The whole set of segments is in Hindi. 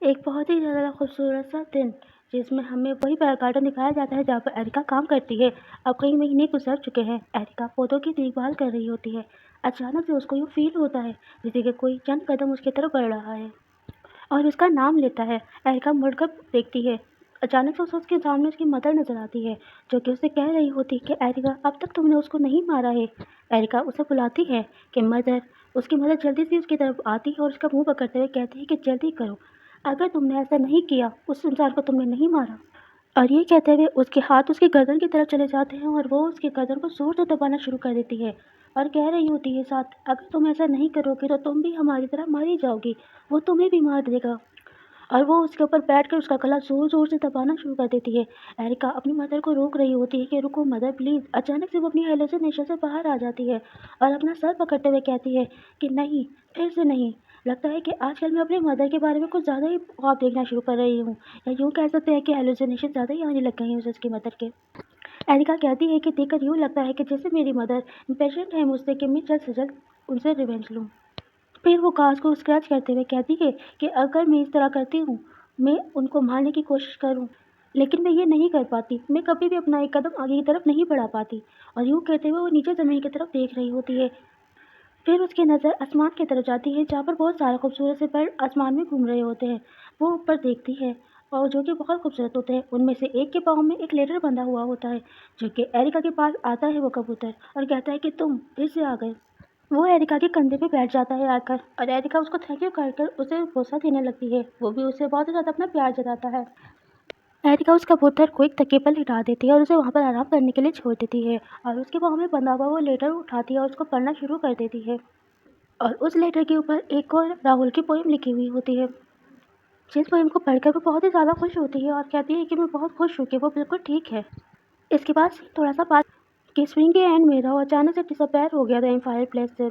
एक बहुत ही ज़्यादा खूबसूरत सा दिन, जिसमें हमें वही गार्डन दिखाया जाता है जहाँ पर एरिका काम करती है। अब कई महीने गुजर चुके हैं। एरिका पौधों की देखभाल कर रही होती है। अचानक से उसको यूँ फील होता है जैसे कि कोई चंद कदम उसकी तरफ बढ़ रहा है और उसका नाम लेता है। एरिका मुड़कर देखती है। अचानक से उसे उसके सामने उसकी मदर नज़र आती है, जो कि उसे कह रही होती है कि एरिका, अब तक तुमने उसको नहीं मारा है। एरिका उसे बुलाती है कि मदर। उसकी मदर जल्दी से उसकी तरफ आती है और उसका मुँह पकड़ते हुए कहती है कि जल्दी करो, अगर तुमने ऐसा नहीं किया, उस इंसान को तुमने नहीं मारा। और ये कहते हुए उसके हाथ उसकी गर्दन की तरफ चले जाते हैं और वो उसकी गर्दन को ज़ोर से दबाना शुरू कर देती है और कह रही होती है साथ, अगर तुम ऐसा नहीं करोगे तो तुम भी हमारी तरह मारी जाओगी, वो तुम्हें भी मार देगा। और वो उसके ऊपर बैठकर उसका गला ज़ोर-ज़ोर से दबाना शुरू कर देती है। एरिका अपनी मदर को रोक रही होती है कि रुको मदर प्लीज़। अचानक से वो अपनी हैलुसिनेशन से बाहर आ जाती है और अपना सर पकड़ते हुए कहती है कि नहीं, फिर से नहीं। लगता है कि आजकल मैं अपनी मदर के बारे में कुछ ज़्यादा ही ख्वाब देखना शुरू कर रही हूँ, या यूँ कह सकते हैं कि हैलुसिनेशन ज़्यादा ही आने लग गई हैं उसे उसकी मदर के। एरिका कहती है कि देखकर यूँ लगता है कि जैसे मेरी मदर इम्पेशेंट है मुझसे कि मैं जल्द से जल्द उनसे रिवेंज लूँ। फिर वो घास को स्क्रैच करते हुए कहती है कि अगर मैं इस तरह करती हूँ, मैं उनको मारने की कोशिश करूँ, लेकिन मैं ये नहीं कर पाती, मैं कभी भी अपना एक कदम आगे की तरफ नहीं बढ़ा पाती। और यूँ कहते हुए वो नीचे ज़मीन की तरफ देख रही होती है। फिर उसकी नज़र आसमान की तरफ जाती है जहाँ पर बहुत सारे खूबसूरत से बर्ड आसमान में घूम रहे होते हैं। वो ऊपर देखती है और जो कि बहुत खूबसूरत होते हैं। उनमें से एक के पाँव में एक लेटर बंधा हुआ होता है, जो कि एरिका के पास आता है वो कबूतर और कहता है कि तुम फिर से आ गए। वो एरिका के कंधे पे बैठ जाता है आकर और एरिका उसको थैंक यू कहकर उसे बोसा देने लगती है। वो भी उसे बहुत ही ज़्यादा अपना प्यार जताता है। एरिका उस कबूतर को एक तकिए पर लिटा देती है और उसे वहाँ पर आराम करने के लिए छोड़ देती है और उसके पाँव में बंधा हुआ वो लेटर उठाती है और उसको पढ़ना शुरू कर देती है। और उस लेटर के ऊपर एक और राहुल की पोएम लिखी हुई होती है, जिस पोएम को पढ़कर वो बहुत ही ज़्यादा खुश होती है और कहती है कि मैं बहुत खुश हूँ कि वो बिल्कुल ठीक है। इसके बाद थोड़ा सा बात कि स्प्रिंग के एंड में राहुल अचानक से डिसअपीयर हो गया था इन फायर प्लेस से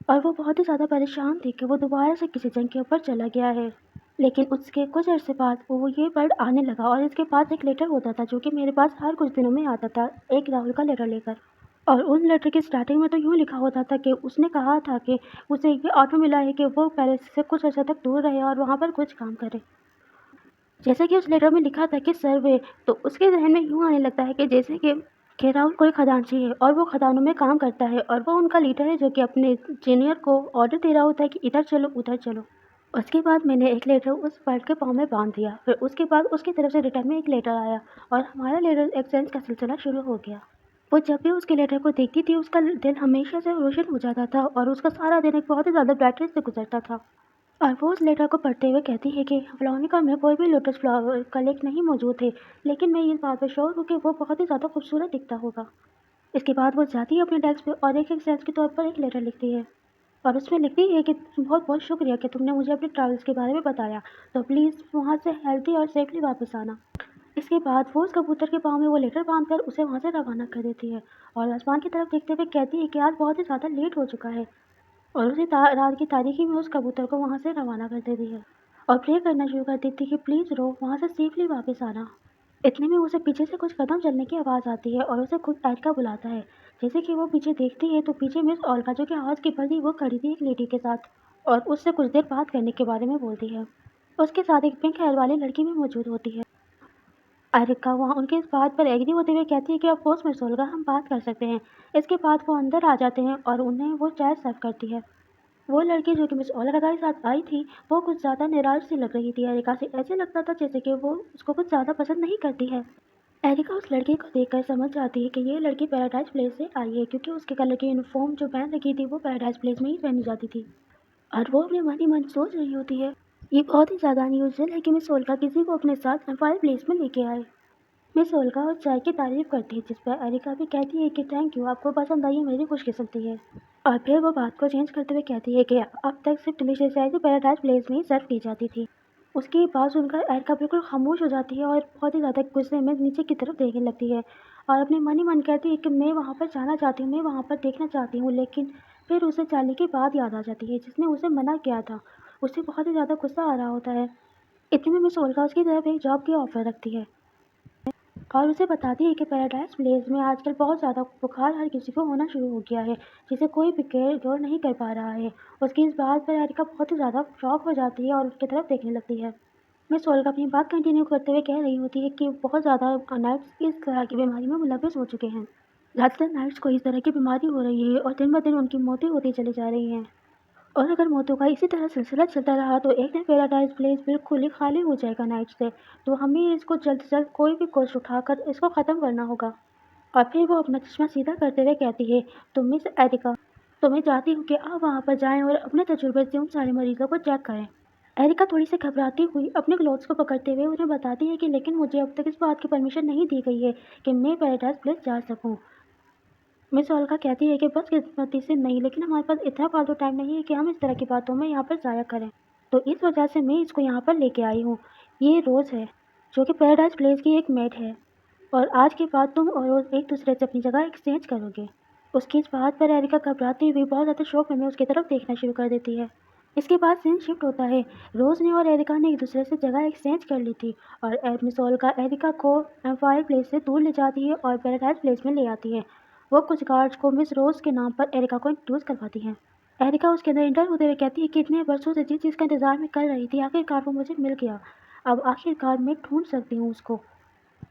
और वो बहुत ही ज़्यादा परेशान थी कि वो दोबारा से किसी जंग के ऊपर चला गया है। लेकिन उसके कुछ अर्से बाद वो ये वर्ड आने लगा और इसके पास एक लेटर होता था, जो कि मेरे पास हर कुछ दिनों में आता था, एक राहुल का लेटर लेकर। और उन लेटर की स्टार्टिंग में तो यूँ लिखा होता था कि उसने कहा था कि उसे ये ऑर्डर मिला है कि वो पैलेस से कुछ अर्से तक दूर रहे और वहाँ पर कुछ काम करे। जैसे कि उस लेटर में लिखा था कि सर्वे, तो उसके जहन में यूँ आने लगता है कि जैसे कि राहुल कोई खजांची है और वो खदानों में काम करता है और वो उनका लीडर है, जो कि अपने जूनियर को ऑर्डर दे रहा होता है कि इधर चलो उधर चलो। उसके बाद मैंने एक लेटर उस बर्ड के पाँव में बांध दिया। फिर उसके बाद उसकी तरफ से रिटर्न में एक लेटर आया और हमारा लेटर एक्सचेंज का सिलसिला शुरू हो गया। वो जब भी उसके लेटर को देखती थी उसका दिल हमेशा से रोशन हो जाता था और उसका सारा दिन एक बहुत ही ज़्यादा ब्राइटनेस से गुजरता था। और वो उस लेटर को पढ़ते हुए कहती है कि फ्लोनिका में कोई भी लोटस फ्लावर का लेक नहीं मौजूद थे, लेकिन मैं इस बात पर श्योर हूँ कि वो बहुत ही ज़्यादा खूबसूरत दिखता होगा। इसके बाद वो जाती है अपने डेस्क पे और एक एक्सचेंज के तौर पर एक लेटर लिखती है और उसमें लिखती है कि बहुत बहुत शुक्रिया कि तुमने मुझे अपने ट्रैवल्स के बारे में बताया, तो प्लीज़ वहाँ से हेल्थी और सेफली वापस आना। इसके बाद वो उस कबूतर के पाँव में वो लेटर बांधकर उसे वहाँ से रवाना कर देती है और आसमान की तरफ देखते हुए कहती है कि आज बहुत ही ज़्यादा लेट हो चुका है, और उसी रात की तारीखी में उस कबूतर को वहाँ से रवाना कर देती है और प्रे करना शुरू कर देती है कि प्लीज़ रो, वहाँ से सेफली वापस आना। इतने में उसे पीछे से कुछ कदम चलने की आवाज़ आती है और उसे खुद एरिका बुलाता है। जैसे कि वो पीछे देखती है तो पीछे मिस ओल्गा, जो कि आवाज़ की बड़ी, वो खड़ी थी एक लेडी के साथ और उससे कुछ देर बात करने के बारे में बोलती है। उसके साथ एक पिंक हेयर वाली लड़की भी मौजूद होती है। एरिका वहाँ उनके इस बात पर एग्री होते हुए कहती है कि ऑफ कोर्स मिस ओल्गा, हम बात कर सकते हैं। इसके बाद वो अंदर आ जाते हैं और उन्हें वो चाय सर्व करती है। वो लड़की जो कि मिस ओल्गा के साथ आई थी, वो कुछ ज़्यादा निराश सी लग रही थी एरिका से। ऐसे लगता था जैसे कि वो उसको कुछ ज़्यादा पसंद नहीं करती है। एरिका उस लड़की को देखकर समझ जाती है कि ये लड़की पैराडाइज प्लेस से आई है, क्योंकि उसके कलर की यूनिफॉर्म जो पहन रखी थी वो पैराडाइज प्लेस में ही पहनी जाती थी। और वो अपने मन ही मन सोच रही होती है, ये बहुत ही ज़्यादा अनयूजुअल है कि मिस ओल्गा किसी को अपने साथ एम्पायर प्लेस में लेके आए। मिस ओल्गा उस चाय की तारीफ करती है, जिस पर एरिका भी कहती है कि थैंक यू, आपको पसंद आई है, मेरी खुशकिस्मती है। और फिर वो बात को चेंज करते हुए कहती है कि अब तक सिर्फ डिलीशियस चाय तो पैराडाइज प्लेस में ही सर्व की जाती थी। उसकी बात सुनकर एरिका बिल्कुल खामोश हो जाती है और बहुत ही ज़्यादा गुस्से में नीचे की तरफ देखने लगती है और अपने मन ही मन कहती है कि मैं वहाँ पर जाना चाहती हूँ, मैं वहाँ पर देखना चाहती हूँ। लेकिन फिर उसे चार्ली की बात याद आ जाती है, जिसने उसे मना किया था। उसे बहुत ही ज़्यादा गुस्सा आ रहा होता है। इतने में मिस ओल्गा उसकी तरफ एक जॉब की ऑफ़र रखती है और उसे बताती है कि पैराडाइज प्लेस में आजकल बहुत ज़्यादा बुखार हर किसी को होना शुरू हो गया है, जिसे कोई भी केयर क्योर नहीं कर पा रहा है। उसकी इस बात पर एरिका बहुत ही ज़्यादा शॉक हो जाती है और उसकी तरफ देखने लगती है। मिस ओल्गा अपनी बात कंटिन्यू करते हुए कह रही होती है कि बहुत ज़्यादा नाइट्स इस तरह की बीमारी में मुलविस हो चुके हैं। ज़्यादातर नाइट्स को इस तरह की बीमारी हो रही है और दिन ब दिन उनकी मौतें होती चली जा रही हैं। और अगर मौतों का इसी तरह सिलसिला चलता रहा तो एक दिन पैराडाइज प्लेस बिल्कुल ही खाली हो जाएगा नाइट से। तो हमें इसको जल्द से जल्द कोई भी कोशिश उठाकर इसको ख़त्म करना होगा। और फिर वो अपना चश्मा सीधा करते हुए कहती है, तो मिस एरिका, तो मैं चाहती हूँ कि आप वहाँ पर जाएं और अपने तजुर्बे से उन सारे मरीजों को चेक करें। एरिका थोड़ी सी घबराती हुई अपने क्लोथ्स को पकड़ते हुए उन्हें बताती है कि लेकिन मुझे अब तक इस बात की परमिशन नहीं दी गई है कि मैं पैराडाइज प्लेस जा सकूँ। मिस ओल्गा कहती है कि बस किस्मती से नहीं, लेकिन हमारे पास इतना फालतू टाइम नहीं है कि हम इस तरह की बातों में यहाँ पर ज़ाया करें। तो इस वजह से मैं इसको यहाँ पर लेके आई हूँ। ये रोज़ है, जो कि पैराडाइज प्लेस की एक मेट है, और आज के बाद तुम और रोज़ एक दूसरे से अपनी जगह एक्सचेंज करोगे। उसकी इस बात पर एरिका घबराती हुई बहुत ज़्यादा शौक में उसकी तरफ देखना शुरू कर देती है। इसके बाद सीन शिफ्ट होता है। रोज़ ने और एरिका ने एक दूसरे से जगह एक्सचेंज कर ली थी, और मिस ओल्गा एरिका को एम्पायर प्लेस से दूर ले जाती है और पैराडाइज प्लेस में ले आती है। वो कुछ गार्ड्स को मिस रोज़ के नाम पर एरिका को इंट्रोड्यूस करवाती है। एरिका उसके अंदर इंटर होते हुए कहती है कि इतने वर्षों से जिस चीज़ का इंतज़ार मैं कर रही थी, आखिरकार वो मुझे मिल गया। अब आखिरकार मैं ढूंढ सकती हूँ उसको।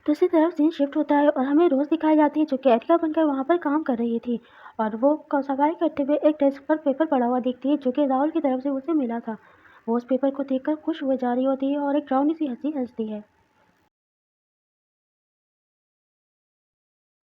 दूसरी तरफ सीन शिफ्ट होता है और हमें रोज़ दिखाई जाती है, जो कि एरिका बनकर वहाँ पर काम कर रही थी, और वो सफाई करते हुए एक डेस्क पर पेपर पड़ा हुआ देखती है, जो कि राहुल की तरफ से उसे मिला था। वो उस पेपर को देखकर खुश हुए जा रही होती है और एक डरावनी सी हंसी हंसती है।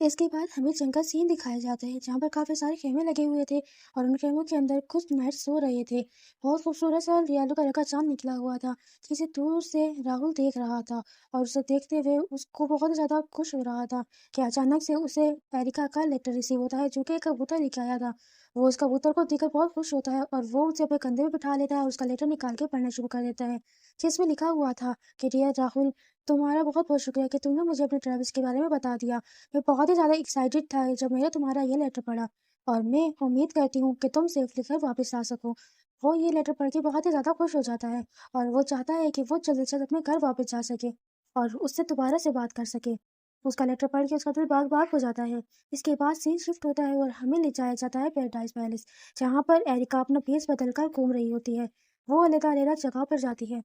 इसके बाद हमें जंगल सीन दिखाए जाते हैं जहाँ पर काफ़ी सारे खेमे लगे हुए थे और उन खेमों के अंदर कुछ नाइट्स सो रहे थे। बहुत खूबसूरत सा येलो कलर का चांद निकला हुआ था, जिसे दूर से राहुल देख रहा था और उसे देखते हुए उसको बहुत ज़्यादा खुश हो रहा था कि अचानक से उसे एरिका का लेटर रिसीव होता है, जो कि एक कबूतर लेके आया था। वो उस कबूतर को देखकर बहुत खुश होता है और वो उसे अपने कंधे पे बिठा लेता है और उसका लेटर निकाल के पढ़ना शुरू कर देता है, जिसमें लिखा हुआ था कि डियर राहुल, तुम्हारा बहुत बहुत शुक्रिया कि तुमने मुझे अपने ट्रेवल्स के बारे में बता दिया। मैं बहुत ही ज़्यादा एक्साइटेड था जब मैंने तुम्हारा ये लेटर पढ़ा, और मैं उम्मीद करती हूँ कि तुम सेफली घर वापस आ सको। वो ये लेटर पढ़ के बहुत ही ज़्यादा खुश हो जाता है और वो चाहता है कि वो जल्द से जल्द अपने घर वापस जा सके और उससे दोबारा से बात कर सके। उसका लेटर पढ़ के उसका दिल बाग बाग हो जाता है। इसके बाद सीन शिफ्ट होता है और हमें ले जाया जाता है पैराडाइज पैलेस, जहाँ पर एरिका अपना भेस बदल कर घूम रही होती है। वो अलग अलग जगह पर जाती है।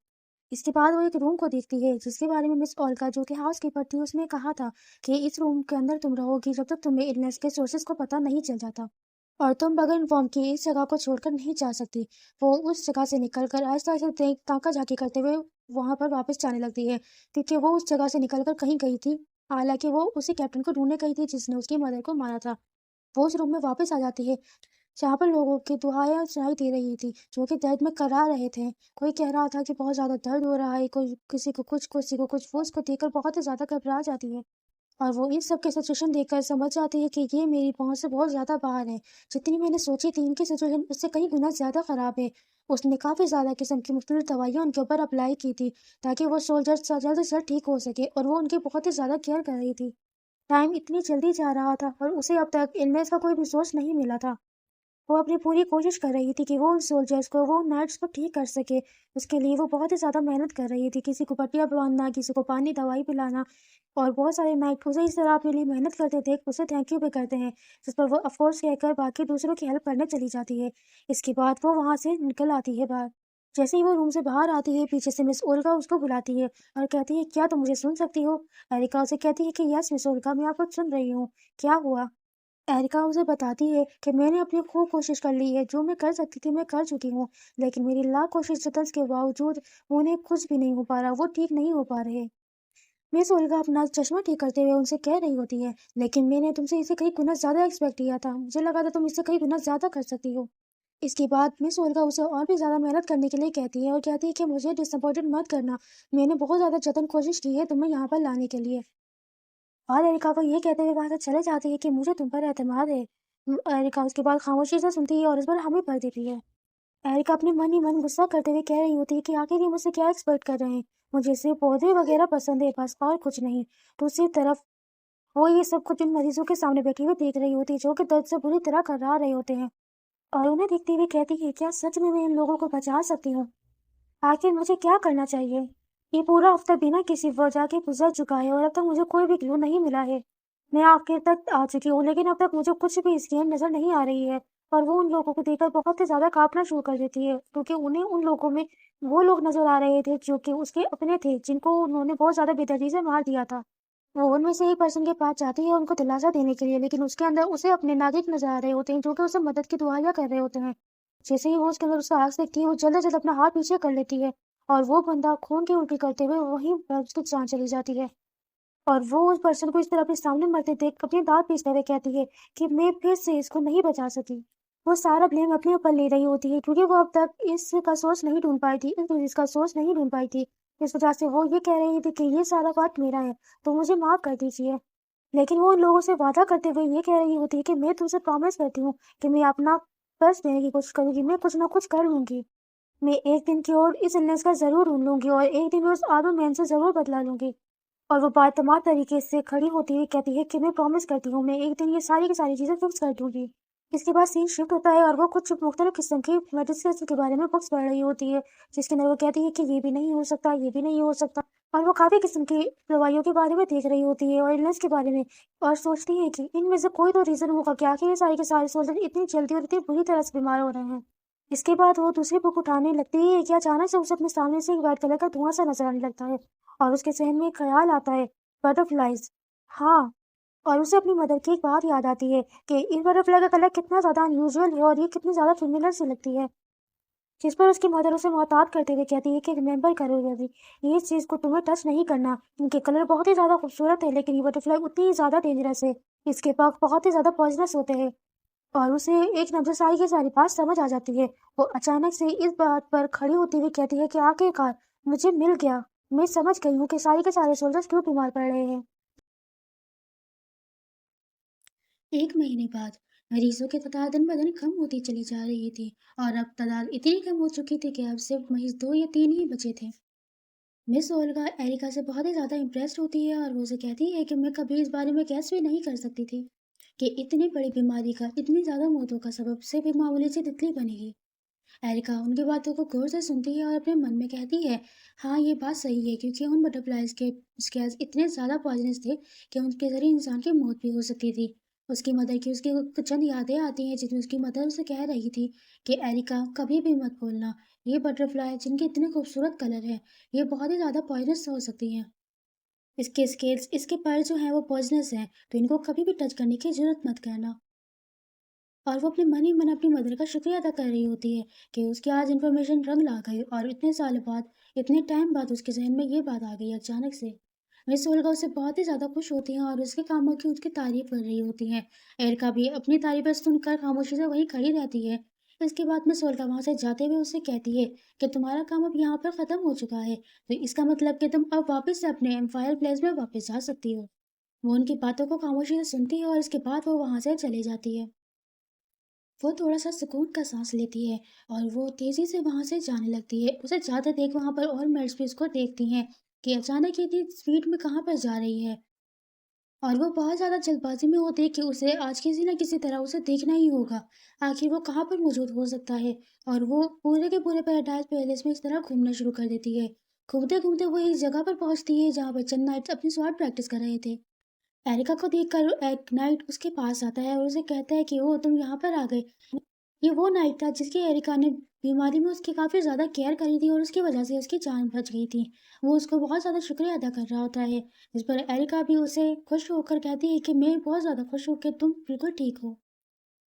इसके बाद वो एक रूम को देखती है, जिसके बारे में मिस ओल्गा, जो कि हाउसकीपर थी, उसने कहा था कि इस रूम के अंदर तुम रहोगी जब तक तुम्हें इलनेस के सोर्सेज को पता नहीं चल जाता, और तुम बगैर इन्फॉर्म किए इस जगह को छोड़कर नहीं जा सकती। वो उस जगह से निकलकर आहिस्ता आहिस्ता देख ताका झाकी करते हुए वहां पर वापस जाने लगती है, क्योंकि वो उस जगह से निकलकर कहीं गई थी। हालांकि वो उसी कैप्टन को ढूंढने गई थी जिसने उसकी मदर को मारा था। वो उस रूम में वापस आ जाती है, जहाँ पर लोगों की दुआएं सुनाई दे रही थी, जो कि दर्द में करा रहे थे। कोई कह रहा था कि बहुत ज़्यादा दर्द हो रहा है, कोई किसी को कुछ, किसी को कुछ। वो उसको देखकर बहुत ही ज़्यादा घबरा जाती है और वो इन सब के सिचुएशन देखकर समझ जाती है कि ये मेरी पहुंच से बहुत ज़्यादा बाहर है। जितनी मैंने सोची थी इनकी सिचुएशन उससे कई गुना ज़्यादा ख़राब है। उसने काफ़ी ज़्यादा किस्म की मुख्तलिफ दवाइयाँ उनके ऊपर अप्लाई की थी, ताकि वो सोल्जर जल्द से जल्द ठीक हो सके, और वो उनकी बहुत ही ज़्यादा केयर कर रही थी। टाइम इतनी जल्दी जा रहा था और उसे अब तक इलनेस का कोई भी सोर्स नहीं मिला था। वो अपनी पूरी कोशिश कर रही थी कि वो उन सोल्जर्स को, वो नर्स को ठीक कर सके। उसके लिए वो बहुत ही ज़्यादा मेहनत कर रही थी, किसी को पट्टियाँ बाँधना, किसी को पानी दवाई पिलाना, और बहुत सारे नाइट उसे इस तरह अपने लिए मेहनत करते थे, उसे थैंक यू भी करते हैं, जिस पर वो ऑफ कोर्स कहकर बाकी दूसरों की हेल्प करने चली जाती है। इसके बाद वो वहाँ से निकल आती है बाहर। जैसे ही वो रूम से बाहर आती है, पीछे से मिस ओल्गा उसको बुलाती है और कहती है, क्या तुम मुझे सुन सकती हो? एरिका उसे कहती है कि यस मिस ओल्गा, मैं आपको सुन रही हूँ, क्या हुआ? एरिका उसे बताती है कि मैंने अपनी खूब कोशिश कर ली है, जो मैं कर सकती थी मैं कर चुकी हूँ, लेकिन मेरी लाख कोशिश जतन के बावजूद उन्हें कुछ भी नहीं हो पा रहा, वो ठीक नहीं हो पा रहे। मिस ओल्गा अपना चश्मा ठीक करते हुए उनसे कह रही होती है, लेकिन मैंने तुमसे इसे कई गुना ज़्यादा एक्सपेक्ट किया था, मुझे लगा था तुम इससे कई गुना ज़्यादा कर सकती हो। इसके बाद मिस ओल्गा उसे और भी ज़्यादा मेहनत करने के लिए कहती है और कहती है कि मुझे डिसअपॉइंटेड मत करना, मैंने बहुत ज़्यादा जतन कोशिश की है तुम्हें यहाँ पर लाने के लिए। और एरिका को ये कहते हुए वहाँ से चले जाते हैं कि मुझे तुम पर एतमाद है। एरिका उसके बाद खामोशी से सुनती है और इस पर हमें पढ़ देती है। एरिका अपने मन ही मन गुस्सा करते हुए कह रही होती है कि आखिर ये मुझसे क्या एक्सपेक्ट कर रहे हैं, मुझे सिर्फ पौधे वगैरह पसंद है बस, और कुछ नहीं। दूसरी तरफ वो ये सब कुछ उन मरीजों के सामने बैठी हुई देख रही होती है, जो कि दर्द से बुरी तरह घबरा रहे होते हैं, और उन्हें देखते हुए कहती है, क्या सच में मैं इन लोगों को बचा सकती हूँ? आखिर मुझे क्या करना चाहिए? ये पूरा हफ्ता बिना किसी वजह के गुजर चुका है और अब तक मुझे कोई भी क्लू नहीं मिला है। मैं आखिर तक आ चुकी हूँ, लेकिन अब तक मुझे कुछ भी इसकी एंड नजर नहीं आ रही है। और वो उन लोगों को देखकर बहुत ही ज़्यादा काँपना शुरू कर देती है, क्योंकि उन्हें उन लोगों में वो लोग नज़र आ रहे थे जो कि उसके अपने थे, जिनको उन्होंने बहुत ज़्यादा बेदर्दी से मार दिया था। वो उनमें से एक पर्सन के पास जाती है उनको दिलासा देने के लिए, लेकिन उसके अंदर उसे अपने नागिन नज़र आ रहे होते हैं, जो कि उसे मदद की दुआएँ कर रहे होते हैं। जैसे ही वो उसके अंदर उसका आग देखती है, वो जल्द से जल्द अपना हाथ पीछे कर लेती है और वो बंदा खून की उल्टी करते हुए वहीं पर उसकी जान चली जाती है। और वो उस पर्सन को इस तरह अपने सामने मरते देख अपने दाँत पीसते हुए कहती है कि मैं फिर से इसको नहीं बचा सकी। वो सारा ब्लेम अपने ऊपर ले रही होती है, क्योंकि वो अब तक इसका सोर्स नहीं ढूँढ पाई थी, इस डिज़ीज़ का सोर्स नहीं ढूँढ पाई थी। इस वजह से वो ये कह रही थी कि ये सारा पार्ट मेरा है, तो मुझे माफ़ कर दीजिए। लेकिन वो उन लोगों से वादा करते हुए ये कह रही होती है कि मैं तुमसे प्रॉमिस करती हूँ कि मैं अपना बेस्ट देने की कोशिश करूँगी, मैं कुछ ना कुछ कर लूँगी। मैं एक दिन की और इस इलनेस का ज़रूर ढूँढ लूँगी और एक दिन मैं उस आर्मी मैन से ज़रूर बदला लूँगी। और वो बात-तमाम तरीके से खड़ी होती हुई कहती है कि मैं प्रॉमिस करती हूँ, मैं एक दिन ये सारी की सारी चीज़ें फिक्स कर दूँगी। इसके बाद सीन शिफ्ट होता है और वो कुछ मुख्तलिफ किस्म की मेडिसिन के बारे में बुक्स पढ़ रही होती है, जिसके अंदर वो कहती है कि ये भी नहीं हो सकता, ये भी नहीं हो सकता। और वो काफ़ी किस्म की दवाइयों के बारे में देख रही होती है और इलनेस के बारे में, और सोचती है कि इनमें से कोई तो रीज़न होगा कि आखिर ये सारे के सारे सोल्जर इतनी जल्दी और इतनी बुरी तरह से बीमार हो रहे हैं। इसके बाद वो दूसरी बुक उठाने लगती है कि अचानक से उसे अपने सामने से एक वाइट कलर का धुआं सा नजर आने लगता है और उसके ज़हन में एक ख्याल आता है, बटरफ्लाइज़। हाँ, और उसे अपनी मदर की एक बात याद आती है कि इस बटरफ्लाई का कलर कितना ज़्यादा अनयूजुअल है और ये कितनी ज़्यादा फ़ेमिलियर सी लगती है। जिस पर उसकी मदर उसे मोहतात करते हुए कहती है कि रिमेंबर करो यदि ये इस चीज़ को तुम्हें टच नहीं करना। इनके कलर बहुत ही ज़्यादा खूबसूरत है, लेकिन ये बटरफ्लाई उतनी ही ज़्यादा डेंजरस है। इसके पंख बहुत ही ज़्यादा पॉइजनस होते हैं। और उसे एक नज़र सारी की सारी बात समझ आ जाती है। वो अचानक से इस बात पर खड़ी होती हुई कहती है कि आखिरकार मुझे मिल गया। मैं समझ गई हूँ कि सारे के सारे सोल्जर्स क्यों बीमार पड़ रहे हैं। 1 महीने बाद मरीजों की तादाद दिन-ब-दिन कम होती चली जा रही थी और अब तादाद इतनी कम हो चुकी थी कि अब सिर्फ मरीज 2 या 3 ही बचे थे। मिस ओल्गा एरिका से बहुत ही ज़्यादा इम्प्रेस्ड होती है और वो उसे कहती है कि मैं कभी इस बारे में गैस भी नहीं कर सकती थी कि इतनी बड़ी बीमारी का इतनी ज़्यादा मौतों का सबब सिर्फ एक मामूली सी तितली बनेगी। एरिका उनकी बातों को गौर से सुनती है और अपने मन में कहती है, हाँ, ये बात सही है क्योंकि उन बटरफ्लाइज के स्कैल्स इतने ज़्यादा पॉइजनस थे कि उनके ज़रिए इंसान की मौत भी हो सकती थी। उसकी मदर की उसकी कुछ चंद यादें आती हैं जिसमें उसकी मदर उसे कह रही थी कि एरिका कभी भी मत बोलना, ये बटरफ्लाई जिनके इतने खूबसूरत कलर हैं, ये बहुत ही ज़्यादा पॉइजनस हो सकती हैं। इसके स्केल्स, इसके पर जो हैं वो पॉइजनस हैं, तो इनको कभी भी टच करने की ज़रूरत मत करना। और वो अपने मन ही मन अपनी मदर का शुक्रिया अदा कर रही होती है कि उसकी आज इन्फॉर्मेशन रंग ला गई और इतने सालों बाद, इतने टाइम बाद उसके ज़हन में ये बात आ गई अचानक से। मिस ओल्गा उससे बहुत ही ज़्यादा खुश होती हैं और उसके कामों की उसकी तारीफ़ कर रही होती हैं। एरिका भी अपनी तारीफ़ें सुनकर खामोशी से वहीं खड़ी रहती है। इसके बाद मिस ओल्गा वहाँ से जाते हुए उससे कहती है कि तुम्हारा काम अब यहाँ पर ख़त्म हो चुका है, तो इसका मतलब कि तुम अब वापस से अपने एम्पायर प्लेस में वापस जा सकती हो। वो उनकी बातों को खामोशी से सुनती है और इसके बाद वो वहाँ से चली जाती है। वो थोड़ा-सा सुकून का साँस लेती है और वो तेज़ी से वहाँ से जाने लगती है। उसे जाते देख वहाँ पर और मेड्स भी उसको देखती हैं कि अचानक ये इतनी स्पीड में कहाँ पर जा रही है। और वो बहुत ज़्यादा जल्दबाज़ी में होती है कि उसे आज किसी न किसी तरह उसे देखना ही होगा। आखिर वो कहाँ पर मौजूद हो सकता है, और वो पूरे के पूरे पैराडाइज़ पैलेस में इस तरह घूमना शुरू कर देती है। घूमते-घूमते वो एक जगह पर पहुँचती है जहाँ पर चंद नाइट्स अपनी स्वॉर्ड प्रैक्टिस कर रहे थे। एरिका को देखकर एक नाइट उसके पास आता है और उसे कहता है कि ओह! तुम यहाँ पर आ गए। ये वो नाइट था जिसकी एरिका ने बीमारी में उसकी काफ़ी ज़्यादा केयर करी थी और उसकी वजह से उसकी जान बच गई थी। वो उसको बहुत ज़्यादा शुक्रिया अदा कर रहा होता है, जिस पर एरिका भी उसे खुश होकर कहती है कि मैं बहुत ज़्यादा खुश हूँ कि तुम बिल्कुल ठीक हो।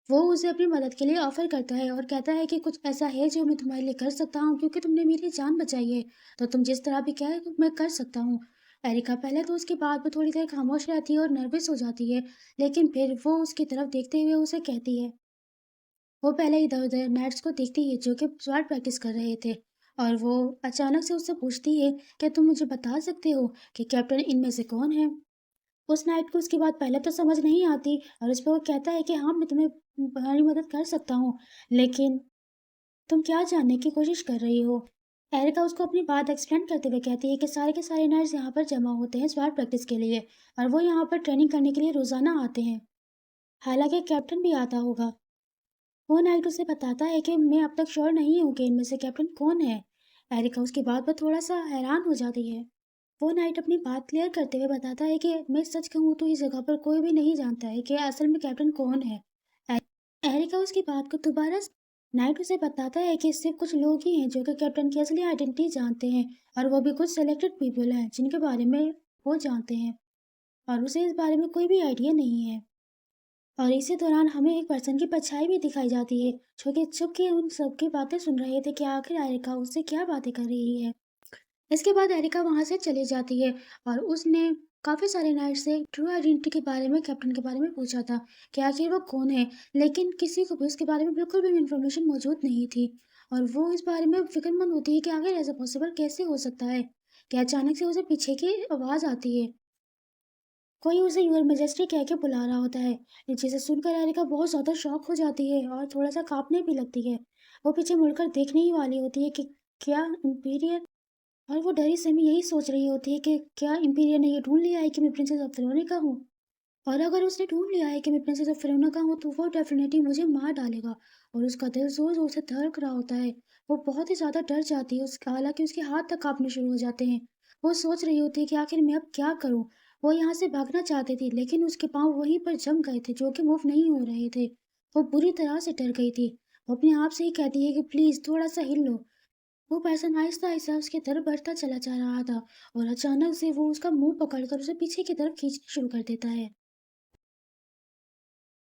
वो उसे अपनी मदद के लिए ऑफ़र करता है और कहता है कि कुछ ऐसा है जो मैं तुम्हारे लिए कर सकता हूँ क्योंकि तुमने मेरी जान बचाई है, तो तुम जिस तरह भी कहे मैं कर सकता हूँ। एरिका पहले तो उसकी बात पर थोड़ी देर खामोश रहती है और नर्वस हो जाती है, लेकिन फिर वो उसकी तरफ देखते हुए उसे कहती है। वो पहले इधर-उधर नेट्स को देखती है जो कि स्वॉट प्रैक्टिस कर रहे थे, और वो अचानक से उससे पूछती है, क्या तुम मुझे बता सकते हो कि कैप्टन इनमें से कौन है? उस नाइट को उसकी बात पहले तो समझ नहीं आती और उस पे वो कहता है कि हाँ, मैं तुम्हारी मदद कर सकता हूँ, लेकिन तुम क्या जानने की कोशिश कर रही हो? एरिका उसको अपनी बात एक्सप्लेन करते हुए कहती है कि सारे के सारे नर्स यहाँ पर जमा होते हैं स्वॉट प्रैक्टिस के लिए और वो यहाँ पर ट्रेनिंग करने के लिए रोज़ाना आते हैं। हालाँकि कैप्टन भी आता होगा। वो नाइट उसे बताता है कि मैं अब तक श्योर नहीं हूँ कि इनमें से कैप्टन कौन है। एरिका उसकी बात पर थोड़ा-सा हैरान हो जाती है। वो नाइट अपनी बात क्लियर करते हुए बताता है कि मैं सच कहूँ तो इस जगह पर कोई भी नहीं जानता है कि असल में कैप्टन कौन है। एरिका उसकी बात को दोबारा नाइट उसे बताता है कि सिर्फ कुछ लोग ही हैं जो कि कैप्टन की असली आइडेंटिटी जानते हैं, और वो भी कुछ सेलेक्टेड पीपल हैं जिनके बारे में वो जानते हैं, और उसे इस बारे में कोई भी आइडिया नहीं है। और इसी दौरान हमें एक पर्सन की परछाई भी दिखाई जाती है जो कि चुप के उन सबकी बातें सुन रहे थे कि आखिर एरिका उससे क्या बातें कर रही है। इसके बाद एरिका वहां से चली जाती है और उसने काफी सारे नाइट से ट्रू आइडेंटिटी के बारे में, कैप्टन के बारे में पूछा था कि आखिर वो कौन है, लेकिन किसी को भी उसके बारे में बिल्कुल भी इन्फॉर्मेशन मौजूद नहीं थी। और वो इस बारे में फिक्रमंद होती है कि आखिर ऐसा पॉसिबल कैसे हो सकता है कि अचानक से उसे पीछे की आवाज आती है, कोई उसे यूर मेजेस्टी कह के बुला रहा होता है, जिसे सुनकर एरिका बहुत ज़्यादा शॉक हो जाती है और थोड़ा सा कांपने भी लगती है। वो पीछे मुड़कर देखने ही वाली होती है कि क्या इंपीरियर, और वो डरी सहमी यही सोच रही होती है कि क्या इंपीरियर ने ये ढूंढ लिया है कि मैं प्रिंसेस ऑफ फिरोने का हूँ, और अगर उसने ढूंढ लिया है कि मैं प्रिंसेस ऑफ फिरोना का हूँ तो वो डेफिनेटली मुझे मार डालेगा। और उसका दिल जोर जोर से धड़क रहा होता है। वो बहुत ही ज़्यादा डर जाती है, हालांकि उसके हाथ तक कांपने शुरू हो जाते हैं। वो सोच रही होती है कि आखिर मैं अब क्या करूँ। वो यहाँ से भागना चाहती थी लेकिन उसके पाँव वहीं पर जम गए थे जो कि मूव नहीं हो रहे थे। वो बुरी तरह से डर गई थी। वो अपने आप से ही कहती है कि प्लीज़ थोड़ा सा हिल लो। वो पर्सन आहिस्ता-आहिस्ता उसकी तरफ बढ़ता चला जा रहा था, और अचानक से वो उसका मुँह पकड़कर उसे पीछे की तरफ खींचना शुरू कर देता है।